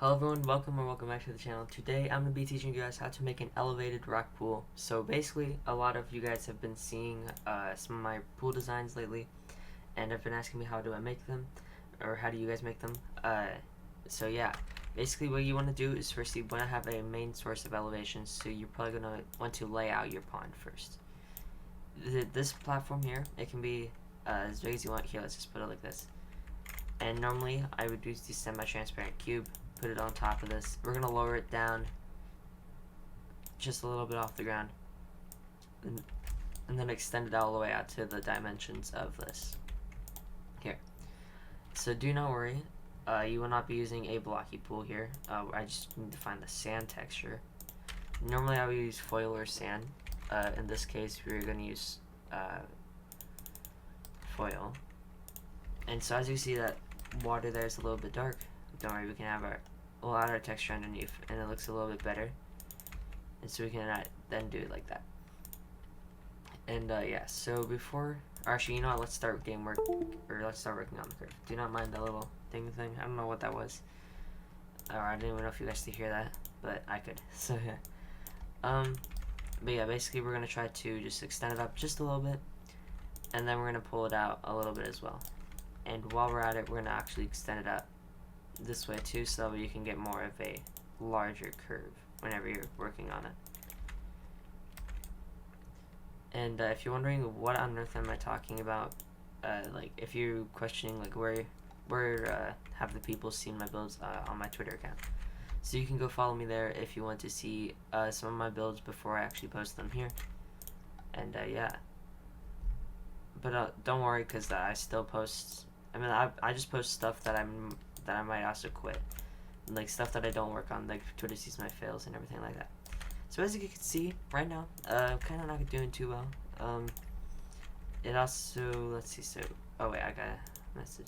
Hello everyone, welcome or welcome back to the channel. Today I'm going to be teaching you guys how to make an elevated rock pool. So basically, a lot of you guys have been seeing some of my pool designs lately, and have been asking me how do I make them, or how do you guys make them. So yeah, basically what you want to do is first you want to have a main source of elevation, so you're probably going to want to lay out your pond first. This platform here, it can be as big as you want. Here, let's just put it like this. And normally I would use the semi-transparent cube, put it on top of this. We're gonna lower it down just a little bit off the ground, and then extend it all the way out to the dimensions of this. Here. So do not worry, you will not be using a blocky pool here. I just need to find the sand texture. Normally I would use foil or sand. In this case we're gonna use foil. And so as you see, that water there is a little bit dark. Don't worry, we can have we'll add our texture underneath, and it looks a little bit better. And so we can then do it like that. And yeah, so actually, you know what? Let's start let's start working on the curve. Do not mind that little thing. I don't know what that was. Or I didn't even know if you guys could hear that, but I could. So yeah. But yeah, basically we're gonna try to just extend it up just a little bit, and then we're gonna pull it out a little bit as well. And while we're at it, we're gonna actually extend it out this way too, so that you can get more of a larger curve whenever you're working on it. And if you're wondering what on earth am I talking about, like if you're questioning like where have the people seen my builds, on my Twitter account, so you can go follow me there if you want to see some of my builds before I actually post them here. And yeah, but don't worry, because I still post. I mean, I just post stuff that I might also quit, like stuff that I don't work on, like Twitter sees my fails and everything like that. So as you can see right now, kind of not doing too well. It also, let's see. So oh wait, I got a message.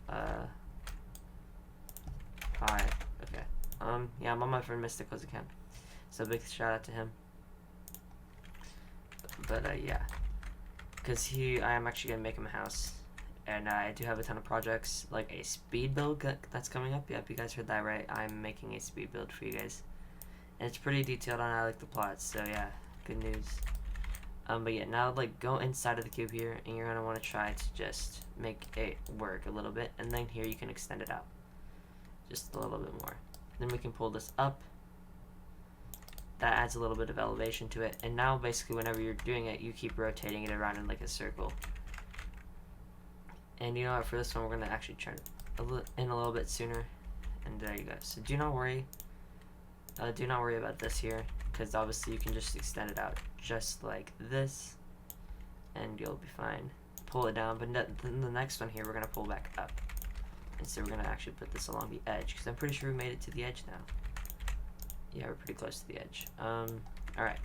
Hi. Okay. Yeah, I'm on my friend Mystical's account, so big shout out to him. But yeah, because I am actually gonna make him a house. And I do have a ton of projects, like a speed build that's coming up. Yep, you guys heard that right. I'm making a speed build for you guys. And it's pretty detailed on I like the plots, so yeah, good news. But yeah, now like go inside of the cube here, and you're gonna want to try to just make it work a little bit. And then here you can extend it out just a little bit more. Then we can pull this up. That adds a little bit of elevation to it. And now basically whenever you're doing it, you keep rotating it around in like a circle. And you know what, for this one we're going to actually turn it in a little bit sooner. And there you go. So do not worry about this here, because obviously you can just extend it out just like this, and you'll be fine. Pull it down, but then the next one here we're going to pull back up. And so we're going to actually put this along the edge, because I'm pretty sure we made it to the edge now. Yeah, we're pretty close to the edge. Alright.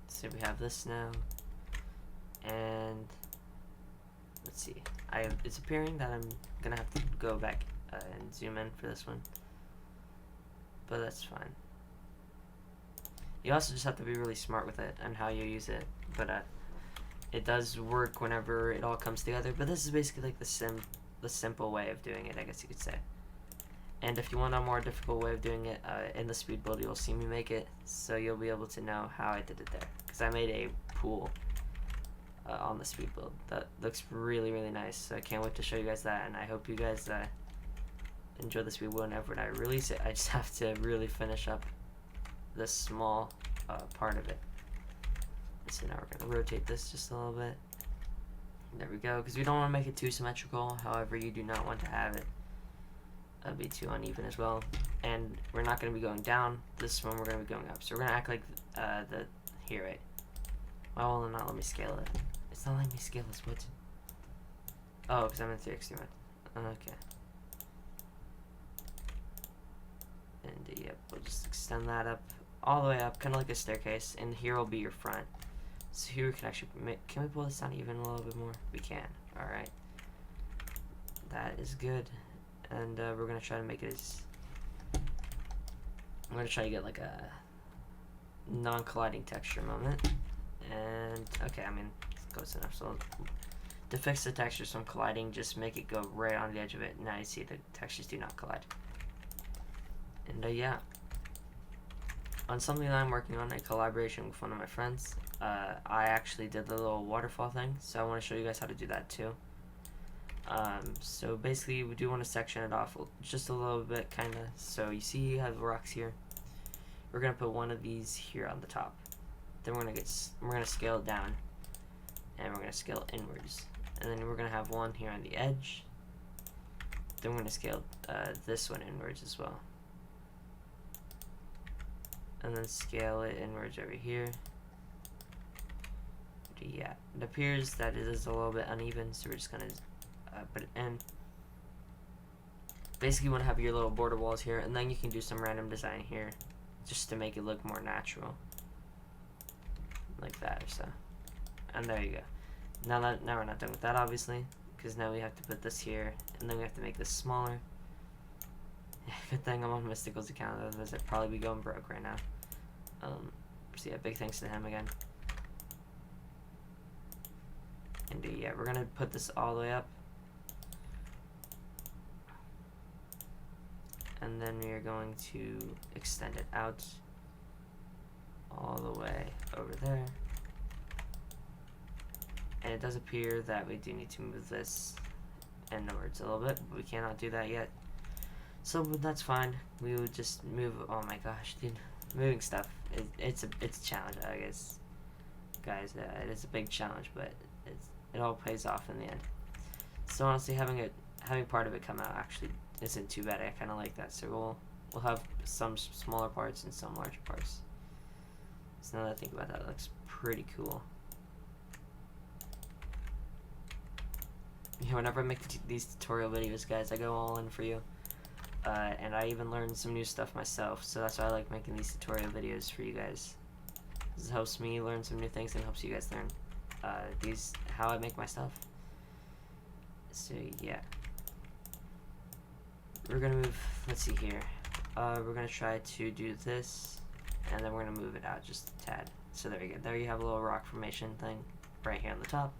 So we have this now. And let's see, it's appearing that I'm gonna have to go back and zoom in for this one, but that's fine. You also just have to be really smart with it and how you use it, but it does work whenever it all comes together. But this is basically like the simple way of doing it, I guess you could say. And if you want a more difficult way of doing it, in the speed build you'll see me make it, so you'll be able to know how I did it there, because I made a pool on the speed build that looks really nice. So I can't wait to show you guys that, and I hope you guys enjoy the speed build whenever I release it. I just have to really finish up this small part of it. So now we're gonna rotate this just a little bit. There we go, because we don't want to make it too symmetrical. However, you do not want to have it be too uneven as well. And we're not going to be going down. This one we're going to be going up. So we're going to act like here, right? Why will it not let me scale it? It's not letting me scale this, what? Oh, because I'm in 3x mode. Okay. And yep, we'll just extend that up, all the way up, kind of like a staircase, and here will be your front. So here we can actually can we pull this down even a little bit more? We can. Alright. That is good. And we're going to try to make it as... I'm going to try to get like a non-colliding texture moment. And, okay, I mean, it's close enough, so To fix the textures from colliding, just make it go right on the edge of it. Now you see the textures do not collide. And yeah, on something that I'm working on, a collaboration with one of my friends, I actually did the little waterfall thing, so I want to show you guys how to do that too. So basically, we do want to section it off just a little bit, kind of. So you see you have rocks here. We're gonna put one of these here on the top. Then we're gonna scale it down, and we're gonna scale it inwards. And then we're gonna have one here on the edge. Then we're gonna scale this one inwards as well. And then scale it inwards over here. Yeah, it appears that it is a little bit uneven, so we're just gonna put it in. Basically, you want to have your little border walls here, and then you can do some random design here, just to make it look more natural, like that or so. And there you go. Now we're not done with that, obviously, because now we have to put this here, and then we have to make this smaller. Good thing I'm on Mystical's account, otherwise I'd probably be going broke right now. So yeah, big thanks to him again. And yeah, we're gonna put this all the way up, and then we are going to extend it out all the way over there. And it does appear that we do need to move this inwards a little bit, but we cannot do that yet. So that's fine. We would just move. Oh my gosh, dude, moving stuff. It's a challenge, I guess, guys. It is a big challenge, but it all pays off in the end. So honestly, having part of it come out actually isn't too bad. I kind of like that. So we'll have some smaller parts and some larger parts. So now that I think about that, it looks pretty cool. Yeah, whenever I make these tutorial videos, guys, I go all in for you. And I even learned some new stuff myself, so that's why I like making these tutorial videos for you guys. This helps me learn some new things and helps you guys learn how I make my stuff. So yeah, we're gonna move. Let's see here. We're gonna try to do this, and then we're gonna move it out just a tad. So there you go. There you have a little rock formation thing right here on the top.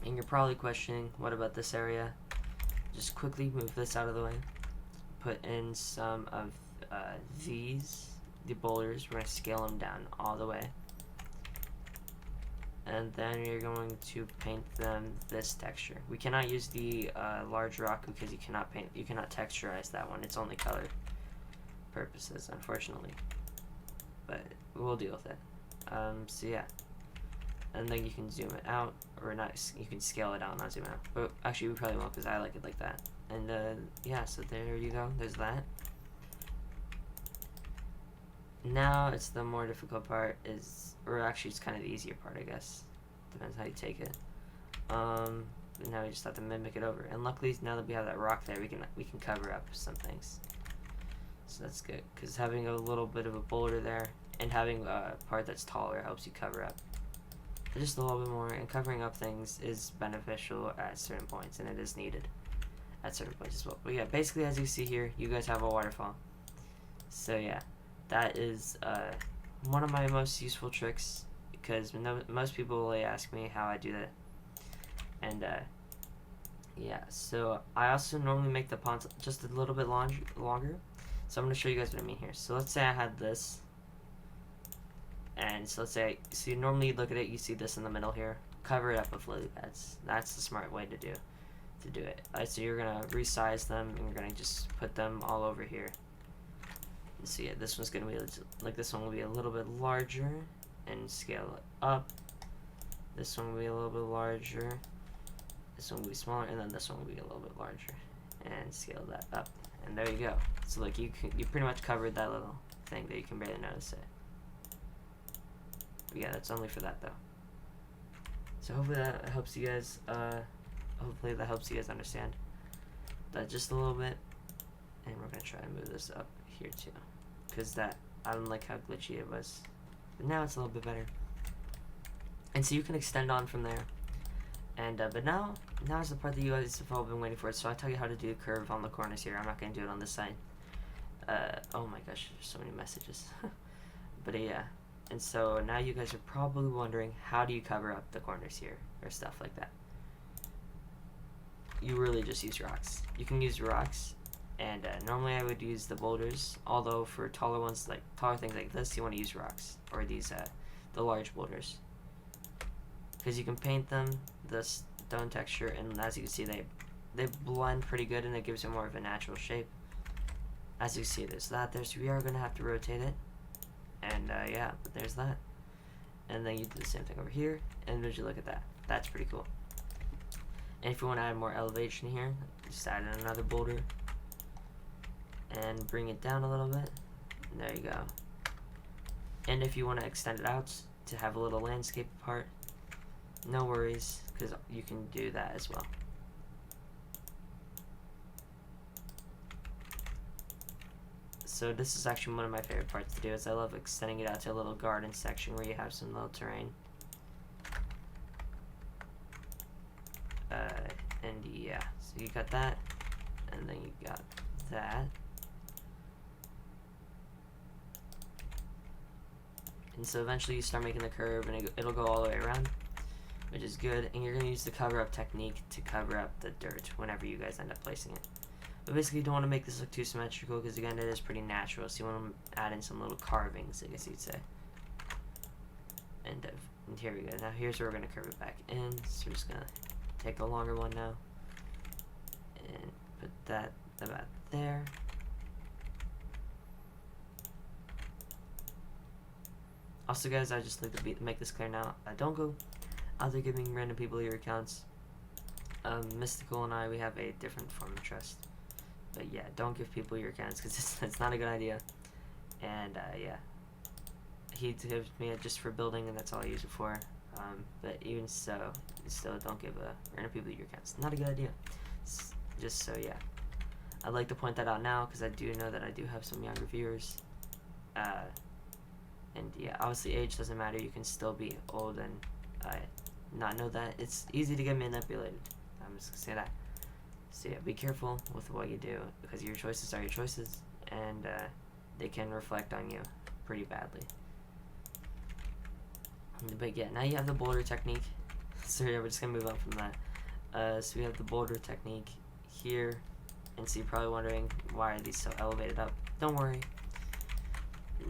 And you're probably questioning, what about this area? Just quickly move this out of the way. Put in some of the boulders. We're going to scale them down all the way. And then you're going to paint them this texture. We cannot use the large rock because you cannot texturize that one. It's only color purposes, unfortunately. But we'll deal with it. So yeah. And then you can zoom it out, or not, you can scale it out, not zoom out. But actually, we probably won't, because I like it like that. And yeah, so there you go, there's that. Now, it's the more difficult part, or actually, it's kind of the easier part, I guess. Depends how you take it. Now we just have to mimic it over. And luckily, now that we have that rock there, we can cover up some things. So that's good, because having a little bit of a boulder there, and having a part that's taller helps you cover up just a little bit more, and covering up things is beneficial at certain points, and it is needed at certain points as well. But yeah, basically, as you see here, you guys have a waterfall. So yeah, that is one of my most useful tricks, because most people will ask me how I do that. And yeah, so I also normally make the ponds just a little bit longer. So I'm going to show you guys what I mean here. So let's say I had this. And so let's say, so you normally look at it, you see this in the middle here. Cover it up with lily pads. That's the smart way to do it. So you're gonna resize them, and you're gonna just put them all over here. And so yeah, this one's gonna be like this one will be a little bit larger, and scale it up. This one will be a little bit larger. This one will be smaller, and then this one will be a little bit larger, and scale that up. And there you go. So like you pretty much covered that little thing that you can barely notice it. Yeah, that's only for that though. So hopefully that helps you guys. Understand that just a little bit. And we're gonna try to move this up here too, because I don't like how glitchy it was. But now it's a little bit better. And so you can extend on from there. And but now is the part that you guys have all been waiting for. So I'll tell you how to do a curve on the corners here. I'm not gonna do it on this side. Oh my gosh, there's so many messages. But yeah. And so now you guys are probably wondering, how do you cover up the corners here or stuff like that? You really just use rocks. You can use rocks, and normally I would use the boulders, although for taller ones, like taller things like this, you want to use rocks, or these the large boulders, because you can paint them the stone texture, and as you can see, they blend pretty good, and it gives it more of a natural shape. As you can see, there's that there, so we are going to have to rotate it, and yeah, but there's that. And then you do the same thing over here, and would you look at that? That's pretty cool. And if you want to add more elevation here, just add in another boulder and bring it down a little bit. And there you go. And if you want to extend it out to have a little landscape part, no worries, because you can do that as well. So this is actually one of my favorite parts to do, is I love extending it out to a little garden section where you have some little terrain. And yeah, so you got that, and then you got that. And so eventually you start making the curve, and it'll go all the way around, which is good. And you're going to use the cover up technique to cover up the dirt whenever you guys end up placing it. But basically you don't want to make this look too symmetrical, because again, it is pretty natural, so you want to add in some little carvings, I guess you'd say. And here we go. Now here's where we're going to curve it back in, so we're just going to take a longer one now and put that about there. Also guys, I just like to make this clear now, don't go out there giving random people your accounts. Mystical and I, we have a different form of trust, but yeah, don't give people your accounts, because it's not a good idea. And yeah, he gives me it just for building, and that's all I use it for. But even so, still don't give random people your accounts. Not a good idea. Just so yeah, I'd like to point that out now, because I do know that I do have some younger viewers. And yeah, obviously age doesn't matter. You can still be old and not know that. It's easy to get manipulated. I'm just gonna say that. So yeah, be careful with what you do, because your choices are your choices, and they can reflect on you pretty badly. But yeah, now you have the boulder technique. So yeah, we're just gonna move on from that. So we have the boulder technique here, and so you're probably wondering, why are these so elevated up? Don't worry.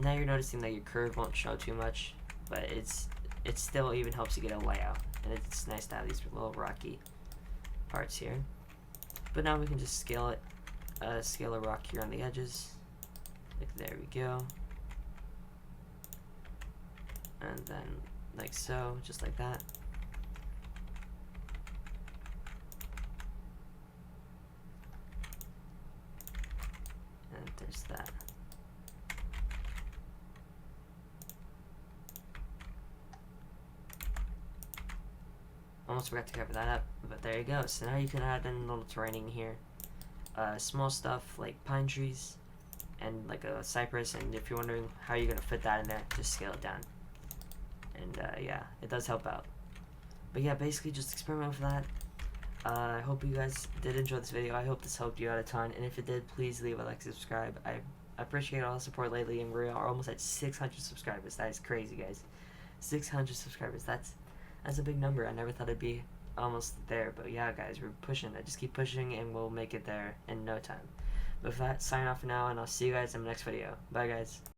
Now you're noticing that your curve won't show too much, but it still even helps you get a layout, and it's nice to have these little rocky parts here. But now we can just scale it, scale a rock here on the edges. Like there we go. And then like so, just like that. And there's that. Almost forgot to cover that up, but there you go. So now you can add in a little terraining here. Small stuff like pine trees and like a cypress, and if you're wondering how you're going to fit that in there, just scale it down. And yeah, it does help out. But yeah, basically just experiment with that. I hope you guys did enjoy this video. I hope this helped you out a ton, and if it did, please leave a like, subscribe. I appreciate all the support lately, and we're almost at 600 subscribers. That is crazy, guys. 600 subscribers. That's a big number. I never thought it'd be almost there, but yeah, guys, we're pushing. I just keep pushing, and we'll make it there in no time. But with that, sign off for now, and I'll see you guys in the next video. Bye, guys.